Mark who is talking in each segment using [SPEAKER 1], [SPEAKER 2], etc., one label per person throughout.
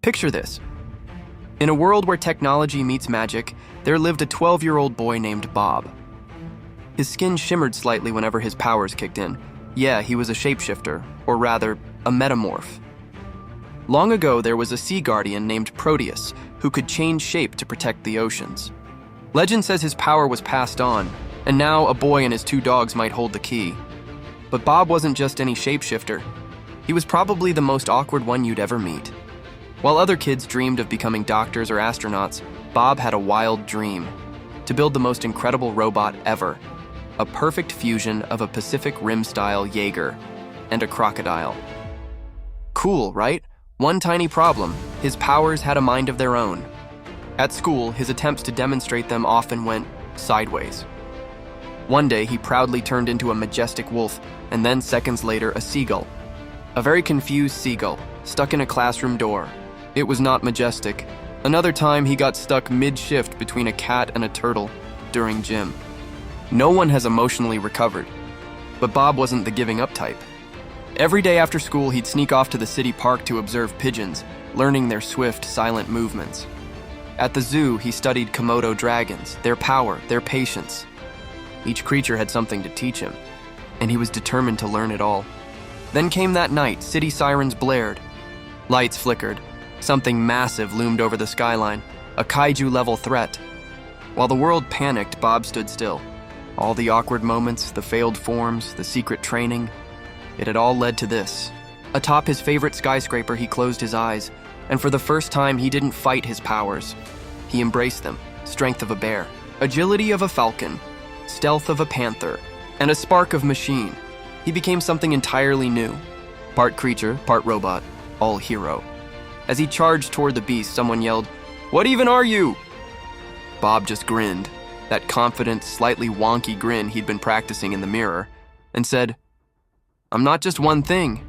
[SPEAKER 1] Picture this. In a world where technology meets magic, there lived a 12-year-old boy named Bob. His skin shimmered slightly whenever his powers kicked in. Yeah, he was a shapeshifter, or rather, a metamorph. Long ago, there was a sea guardian named Proteus who could change shape to protect the oceans. Legend says his power was passed on, and now a boy and his 2 dogs might hold the key. But Bob wasn't just any shapeshifter. He was probably the most awkward one you'd ever meet. While other kids dreamed of becoming doctors or astronauts, Bob had a wild dream: to build the most incredible robot ever. A perfect fusion of a Pacific Rim-style Jaeger and a crocodile. Cool, right? One tiny problem: his powers had a mind of their own. At school, his attempts to demonstrate them often went sideways. One day, he proudly turned into a majestic wolf, and then seconds later, a seagull. A very confused seagull, stuck in a classroom door. It was not majestic. Another time, he got stuck mid-shift between a cat and a turtle during gym. No one has emotionally recovered, but Bob wasn't the giving up type. Every day after school, he'd sneak off to the city park to observe pigeons, learning their swift, silent movements. At the zoo, he studied Komodo dragons, their power, their patience. Each creature had something to teach him, and he was determined to learn it all. Then came that night. City sirens blared. Lights flickered. Something massive loomed over the skyline, a kaiju-level threat. While the world panicked, Bob stood still. All the awkward moments, the failed forms, the secret training, it had all led to this. Atop his favorite skyscraper, he closed his eyes, and for the first time, he didn't fight his powers. He embraced them: strength of a bear, agility of a falcon, stealth of a panther, and a spark of machine. He became something entirely new. Part creature, part robot, all hero. As he charged toward the beast, someone yelled, "What even are you?" Bob just grinned, that confident, slightly wonky grin he'd been practicing in the mirror, and said, "I'm not just one thing.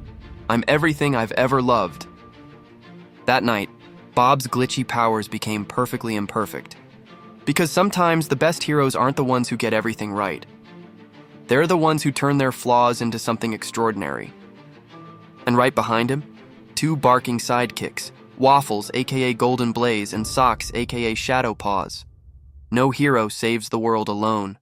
[SPEAKER 1] I'm everything I've ever loved." That night, Bob's glitchy powers became perfectly imperfect. Because sometimes the best heroes aren't the ones who get everything right. They're the ones who turn their flaws into something extraordinary. And right behind him, 2 barking sidekicks, Waffles, aka Golden Blaze, and Socks, aka Shadow Paws. No hero saves the world alone.